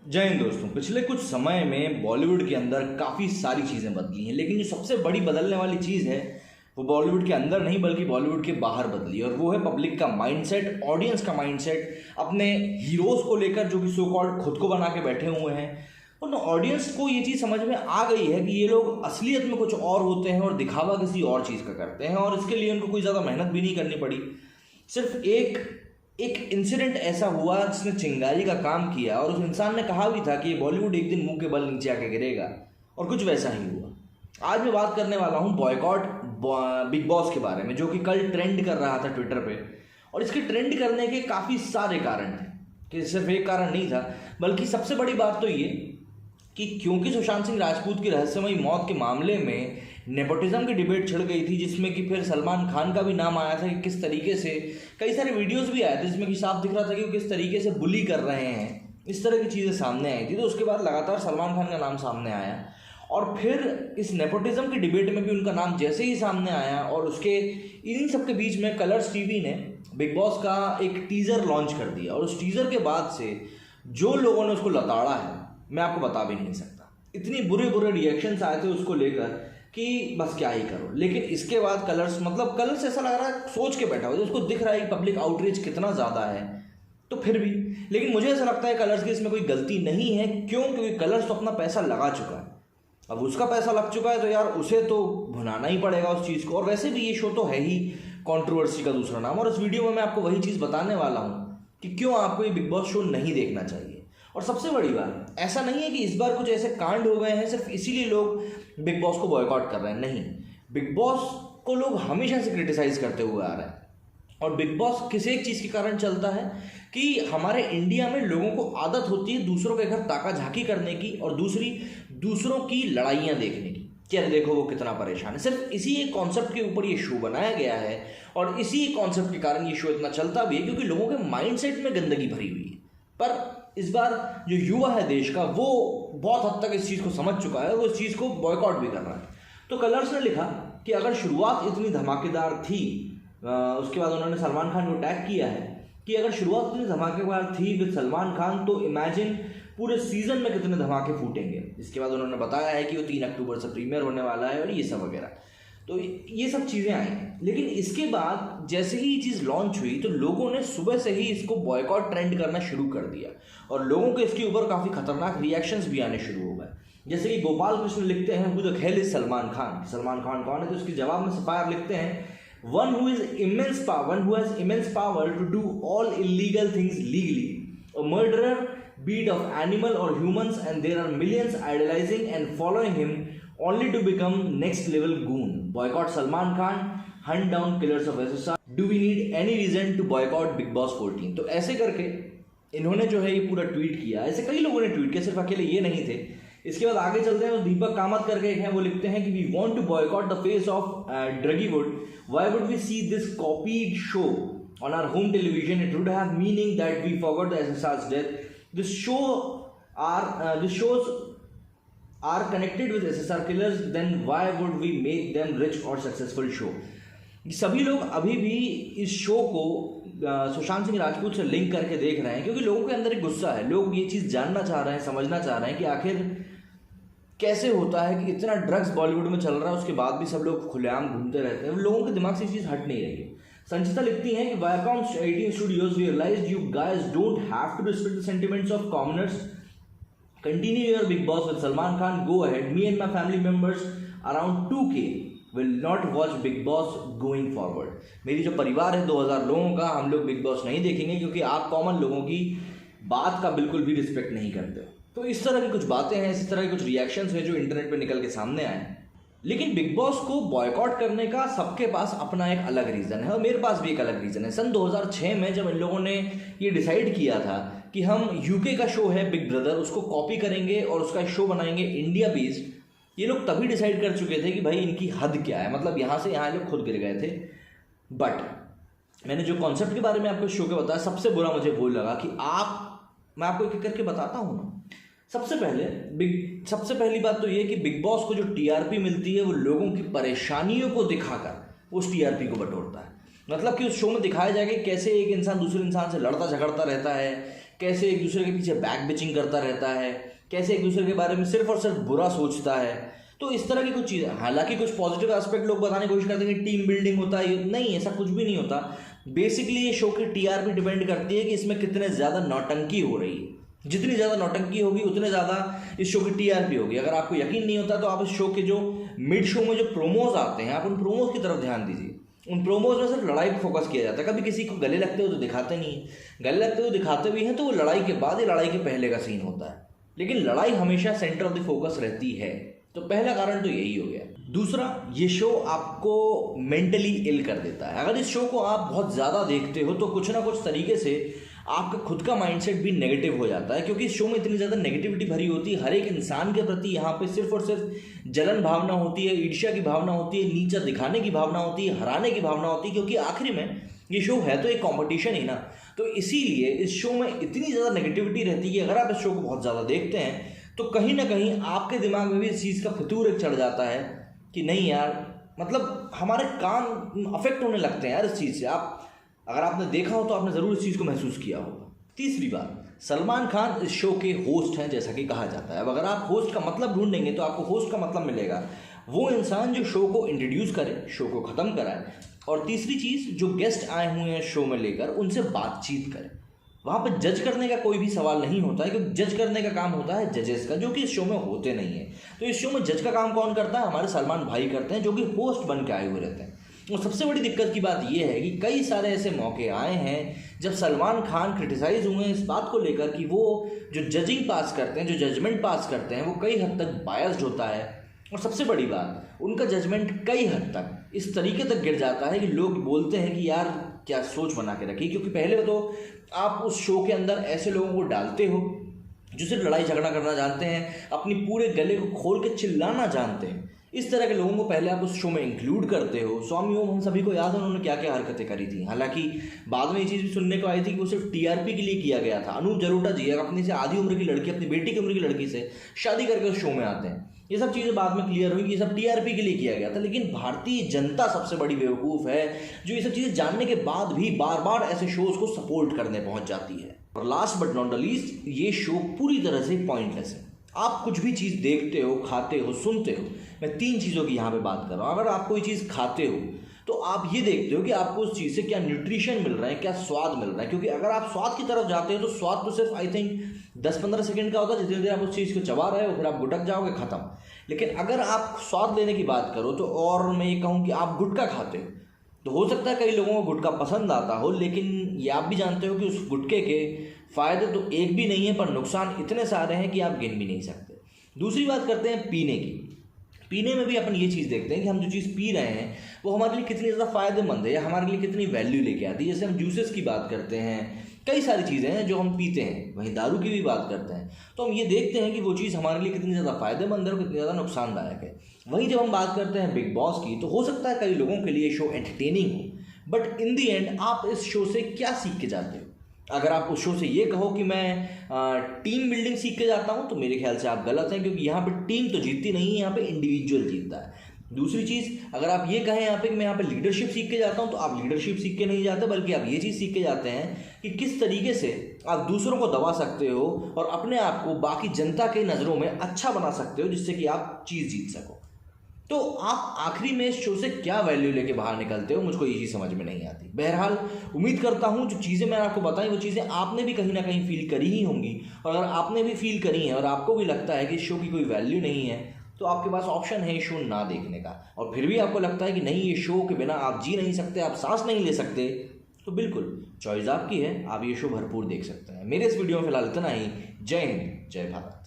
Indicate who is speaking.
Speaker 1: जय हिंद दोस्तों। पिछले कुछ समय में बॉलीवुड के अंदर काफ़ी सारी चीज़ें बदली हैं, लेकिन जो सबसे बड़ी बदलने वाली चीज़ है वो बॉलीवुड के अंदर नहीं बल्कि बॉलीवुड के बाहर बदली, और वो है पब्लिक का माइंडसेट, ऑडियंस का माइंडसेट अपने हीरोज़ को लेकर, जो कि सो कॉल्ड खुद को बना के बैठे हुए हैं। और ऑडियंस को ये चीज़ समझ में आ गई है कि ये लोग असलियत में कुछ और होते हैं और दिखावा किसी और चीज़ का करते हैं, और इसके लिए उनको कोई ज़्यादा मेहनत भी नहीं करनी पड़ी। सिर्फ एक इंसिडेंट ऐसा हुआ जिसने चिंगारी का काम किया, और उस इंसान ने कहा भी था कि बॉलीवुड एक दिन मुंह के बल नीचे आके गिरेगा, और कुछ वैसा ही हुआ। आज मैं बात करने वाला हूँ बॉयकॉट बिग बॉस के बारे में, जो कि कल ट्रेंड कर रहा था ट्विटर पे। और इसके ट्रेंड करने के काफ़ी सारे कारण थे, कि सिर्फ एक कारण नहीं था, बल्कि सबसे बड़ी बात तो ये कि क्योंकि सुशांत सिंह राजपूत की रहस्यमयी मौत के मामले में नेपोटिज्म की डिबेट छिड़ गई थी, जिसमें कि फिर सलमान खान का भी नाम आया था कि किस तरीके से, कई सारे वीडियोस भी आए थे जिसमें कि साफ दिख रहा था कि वो किस तरीके से बुली कर रहे हैं, इस तरह की चीज़ें सामने आई थी। तो उसके बाद लगातार सलमान खान का नाम सामने आया, और फिर इस नेपोटिज्म की डिबेट में भी उनका नाम जैसे ही सामने आया, और उसके इन सब के बीच में कलर्स टीवी ने बिग बॉस का एक टीज़र लॉन्च कर दिया, और उस टीज़र के बाद से जो लोगों ने उसको लताड़ा है मैं आपको बता भी नहीं सकता। इतनी बुरे रिएक्शंस आए थे उसको लेकर कि बस क्या ही करो। लेकिन इसके बाद कलर्स ऐसा लग रहा है सोच के बैठा हुआ, उसको दिख रहा है कि पब्लिक आउटरीच कितना ज़्यादा है, तो फिर भी। लेकिन मुझे ऐसा लगता है कलर्स की इसमें कोई गलती नहीं है। क्यों? क्योंकि कलर्स तो अपना पैसा लगा चुका है। अब उसका पैसा लग चुका है तो यार उसे तो भुनाना ही पड़ेगा उस चीज़ को। और वैसे भी ये शो तो है ही कंट्रोवर्सी का दूसरा नाम, और इस वीडियो में मैं आपको वही चीज़ बताने वाला हूँ कि क्यों आपको ये बिग बॉस शो नहीं देखना चाहिए। और सबसे बड़ी बात, ऐसा नहीं है कि इस बार कुछ ऐसे कांड हो गए हैं सिर्फ इसीलिए लोग बिग बॉस को बॉयकॉट कर रहे हैं। नहीं, बिग बॉस को लोग हमेशा से क्रिटिसाइज करते हुए आ रहे हैं। और बिग बॉस किसी एक चीज़ के कारण चलता है कि हमारे इंडिया में लोगों को आदत होती है दूसरों के घर ताका झाकी करने की, और दूसरों की लड़ाइयाँ देखने की। क्या देखो वो कितना परेशान है। सिर्फ इसी एक कॉन्सेप्ट के ऊपर ये शो बनाया गया है, और इसी कॉन्सेप्ट के कारण ये शो इतना चलता भी है, क्योंकि लोगों के माइंडसेट में गंदगी भरी हुई है। पर इस बार जो युवा है देश का, वो बहुत हद तक इस चीज़ को समझ चुका है, और वो इस चीज़ को बॉयकॉट भी कर रहा है। तो कलर्स ने लिखा कि अगर शुरुआत इतनी धमाकेदार थी, उसके बाद उन्होंने सलमान खान को टैग किया है कि अगर शुरुआत इतनी धमाकेदार थी विद सलमान खान, तो इमेजिन पूरे सीजन में कितने धमाके फूटेंगे। इसके बाद उन्होंने बताया है कि वो 3 अक्टूबर से प्रीमियर होने वाला है, और ये सब वगैरह, तो ये सब चीज़ें आई। लेकिन इसके बाद जैसे ही ये चीज़ लॉन्च हुई तो लोगों ने सुबह से ही इसको बॉयकॉट ट्रेंड करना शुरू कर दिया, और लोगों के इसके ऊपर काफ़ी खतरनाक रिएक्शंस भी आने शुरू हो गए। जैसे कि गोपाल कृष्ण लिखते हैं who the hell is Salman Khan. Salman Khan कौन है? तो उसके जवाब में सफायर लिखते हैं one who has immense power to do all illegal things legally, a murderer, be it of animal or humans, and there are millions idolizing and following him only to become next level goon. Boycott Salman Khan, hunt down killers of SSR. Do we need any reason to boycott Big Boss 14? तो ऐसे करके इन्होंने जो है ये पूरा tweet किया। ऐसे कई लोगों ने ट्वीट किया, सिर्फ अकेले ये नहीं थे। इसके बाद आगे चलते हैं, दीपक कामत करके एक हैं, वो लिखते हैं कि we want to boycott the face of Druggywood. Why would we see this copied show on our home television? It would have meaning that we forgot the SSR's death. This shows are connected with SSR killers, then why would we make them rich or successful show? सभी लोग अभी भी इस show को सुशांत सिंह राजपूत से link करके देख रहे हैं, क्योंकि लोगों के अंदर एक गुस्सा है। लोग ये चीज़ जानना चाह रहे हैं, समझना चाह रहे हैं कि आखिर कैसे होता है कि इतना ड्रग्स बॉलीवुड में चल रहा है, उसके बाद भी सब लोग खुलेआम घूमते रहते हैं। लोगों के दिमाग से ये चीज़ हट नहीं रही है। संचिता लिखती हैं कि Viacom 18 studios realised you guys don't have to respect the sentiments of commoners. Continue your Big Boss with Salman Khan. Go ahead. Me and my family members around 2K will not watch Big Boss going forward. मेरी जो परिवार है 2000 लोगों का, हम लोग big boss नहीं देखेंगे, क्योंकि आप कॉमन लोगों की बात का बिल्कुल भी रिस्पेक्ट नहीं करते हो। तो इस तरह की कुछ बातें हैं, इस तरह के कुछ रिएक्शंस हैं जो इंटरनेट पे निकल के सामने आए। लेकिन बिग बॉस को बॉयकॉट करने का सबके पास अपना एक अलग रीज़न है, और मेरे पास भी एक अलग रीज़न है। सन 2006 में जब इन लोगों ने ये डिसाइड किया था कि हम यूके का शो है बिग ब्रदर, उसको कॉपी करेंगे और उसका शो बनाएंगे इंडिया बेस्ड, ये लोग तभी डिसाइड कर चुके थे कि भाई इनकी हद क्या है। मतलब यहाँ से यहाँ लोग खुद गिर गए थे। बट मैंने जो कॉन्सेप्ट के बारे में आपको शो के बताया, सबसे बुरा मुझे वो लगा कि मैं आपको एक एक करके बताता हूँ ना। सबसे पहली बात तो ये कि बिग बॉस को जो टीआरपी मिलती है वो लोगों की परेशानियों को दिखाकर उस टीआरपी को बटोरता है। मतलब कि उस शो में दिखाया जाएगा कि कैसे एक इंसान दूसरे इंसान से लड़ता झगड़ता रहता है, कैसे एक दूसरे के पीछे बैक बिचिंग करता रहता है, कैसे एक दूसरे के बारे में सिर्फ और सिर्फ बुरा सोचता है। तो इस तरह की कुछ चीज़ें, हालांकि कुछ पॉजिटिव एस्पेक्ट लोग बताने की कोशिश करते हैं कि टीम बिल्डिंग होता है, नहीं, ऐसा कुछ भी नहीं होता। बेसिकली ये शो की टीआरपी डिपेंड करती है कि इसमें कितने ज़्यादा नौटंकी हो रही है। जितनी ज़्यादा नौटंकी होगी उतने ज़्यादा इस शो की टीआरपी होगी। अगर आपको यकीन नहीं होता तो आप इस शो के जो मिड शो में जो प्रोमोज आते हैं, आप उन प्रोमोज की तरफ ध्यान दीजिए। उन प्रोमोज में सिर्फ लड़ाई पर फोकस किया जाता है। कभी किसी को गले लगते हुए तो दिखाते नहीं है, गले लगते हुए दिखाते भी हैं तो वो लड़ाई के बाद या लड़ाई के पहले का सीन होता है, लेकिन लड़ाई हमेशा सेंटर ऑफ द फोकस रहती है। तो पहला कारण तो यही हो गया। दूसरा, ये शो आपको मेंटली इल कर देता है। अगर इस शो को आप बहुत ज़्यादा देखते हो तो कुछ ना कुछ तरीके से आपका खुद का माइंडसेट भी नेगेटिव हो जाता है, क्योंकि इस शो में इतनी ज़्यादा नेगेटिविटी भरी होती है। हर एक इंसान के प्रति यहाँ पे सिर्फ और सिर्फ जलन भावना होती है, ईर्ष्या की भावना होती है, नीचा दिखाने की भावना होती है, हराने की भावना होती है, क्योंकि आखिरी में ये शो है तो एक कॉम्पिटिशन ही ना। तो इसीलिए इस शो में इतनी ज़्यादा नेगेटिविटी रहती है कि अगर आप इस शो को बहुत ज़्यादा देखते हैं तो कहीं ना कहीं आपके दिमाग में भी इस चीज़ का फितूर एक चढ़ जाता है कि नहीं यार, मतलब हमारे कान अफेक्ट होने लगते हैं यार इस चीज़ से। आप अगर आपने देखा हो तो आपने ज़रूर इस चीज़ को महसूस किया होगा। तीसरी बात, सलमान खान इस शो के होस्ट हैं, जैसा कि कहा जाता है। अब अगर आप होस्ट का मतलब ढूंढेंगे तो आपको होस्ट का मतलब मिलेगा वो इंसान जो शो को इंट्रोड्यूस करे, शो को ख़त्म कराए, और तीसरी चीज़ जो गेस्ट आए हुए हैं शो में लेकर उनसे बातचीत करे। वहाँ पर जज करने का कोई भी सवाल नहीं होता है, क्योंकि जज करने का काम होता है जजेस का, जो कि इस शो में होते नहीं है। तो इस शो में जज का काम कौन करता है? हमारे सलमान भाई करते हैं, जो कि होस्ट बन के आए हुए रहते हैं। और सबसे बड़ी दिक्कत की बात यह है कि कई सारे ऐसे मौके आए हैं जब सलमान खान क्रिटिसाइज हुए हैं इस बात को लेकर कि वो जो जजिंग पास करते हैं, जो जजमेंट पास करते हैं, वो कई हद तक बायस्ड होता है। और सबसे बड़ी बात, उनका जजमेंट कई हद तक इस तरीके तक गिर जाता है कि लोग बोलते हैं कि यार क्या सोच बना के रखी। क्योंकि पहले तो आप उस शो के अंदर ऐसे लोगों को डालते हो जो सिर्फ लड़ाई झगड़ा करना जानते हैं, अपनी पूरे गले को खोल के चिल्लाना जानते हैं। इस तरह के लोगों को पहले आप उस शो में इंक्लूड करते हो। स्वामी ओम हम सभी को याद है उन्होंने क्या क्या हरकतें करी थी। हालांकि बाद में ये चीज़ भी सुनने को आई थी कि वो सिर्फ टीआरपी के लिए किया गया था। अनूप जलोटा जी अपनी से आधी उम्र की लड़की, अपनी बेटी की उम्र की लड़की से शादी करके उस शो में आते हैं। ये सब चीज़ें बाद में क्लियर हुई कि ये सब टीआरपी के लिए किया गया था। लेकिन भारतीय जनता सबसे बड़ी बेवकूफ़ है जो ये सब चीज़ें जानने के बाद भी बार बार ऐसे शोज़ को सपोर्ट करने पहुंच जाती है। और last but not the least, ये शो पूरी तरह से पॉइंटलेस है। आप कुछ भी चीज़ देखते हो, खाते हो, सुनते हो, मैं 3 चीज़ों की यहाँ पे बात कर रहा हूँ। अगर आप कोई चीज़ खाते हो तो आप ये देखते हो कि आपको उस चीज़ से क्या न्यूट्रिशन मिल रहा है, क्या स्वाद मिल रहा है। क्योंकि अगर आप स्वाद की तरफ जाते हो तो स्वाद तो सिर्फ आई थिंक 10-15 सेकंड का होता है, जितनी देर आप उस चीज़ को चबा रहे हो फिर आप गुटक जाओगे, ख़त्म। लेकिन अगर आप स्वाद लेने की बात करो तो, और मैं ये कहूँ कि आप गुटखा खाते हो तो हो सकता है कई लोगों को गुटखा पसंद आता हो, लेकिन ये आप भी जानते हो कि उस गुटखे के फ़ायदे तो एक भी नहीं है पर नुकसान इतने सारे हैं कि आप गिन भी नहीं सकते। दूसरी बात करते हैं पीने की। पीने में भी अपन ये चीज़ देखते हैं कि हम जो चीज़ पी रहे हैं वो हमारे लिए कितनी ज़्यादा फ़ायदेमंद है या हमारे लिए कितनी वैल्यू लेके आती है। जैसे हम जूसेस की बात करते हैं, कई सारी चीज़ें हैं जो हम पीते हैं, वहीं दारू की भी बात करते हैं, तो हम ये देखते हैं कि वो चीज़ हमारे लिए कितनी ज़्यादा फ़ायदेमंद है और कितनी ज़्यादा नुकसानदायक है। वहीं जब हम बात करते हैं बिग बॉस की, तो हो सकता है कई लोगों के लिए शो एंटरटेनिंग हो, बट इन दी एंड आप इस शो से क्या सीख के जाते हो? अगर आप उस शो से ये कहो कि मैं टीम बिल्डिंग सीख के जाता हूँ तो मेरे ख्याल से आप गलत हैं, क्योंकि यहाँ पे टीम तो जीतती नहीं है, यहाँ पे इंडिविजुअल जीतता है। दूसरी चीज़, अगर आप ये कहें यहाँ पे कि मैं यहाँ पे लीडरशिप सीख के जाता हूँ, तो आप लीडरशिप सीख के नहीं जाते, बल्कि आप ये चीज़ सीख के जाते हैं कि किस तरीके से आप दूसरों को दबा सकते हो और अपने आप को बाकी जनता के नज़रों में अच्छा बना सकते हो, जिससे कि आप चीज़ जीत सको। तो आप आखिरी में इस शो से क्या वैल्यू लेके बाहर निकलते हो, मुझको ये चीज़ समझ में नहीं आती। बहरहाल उम्मीद करता हूँ जो चीज़ें मैंने आपको बताई वो चीज़ें आपने भी कहीं ना कहीं फील करी ही होंगी, और अगर आपने भी फील करी है और आपको भी लगता है कि इस शो की कोई वैल्यू नहीं है, तो आपके पास ऑप्शन है शो ना देखने का। और फिर भी आपको लगता है कि नहीं, ये शो के बिना आप जी नहीं सकते, आप सांस नहीं ले सकते, तो बिल्कुल चॉइस आपकी है, आप ये शो भरपूर देख सकते हैं। मेरे इस वीडियो में फिलहाल इतना ही। जय हिंद, जय भारत।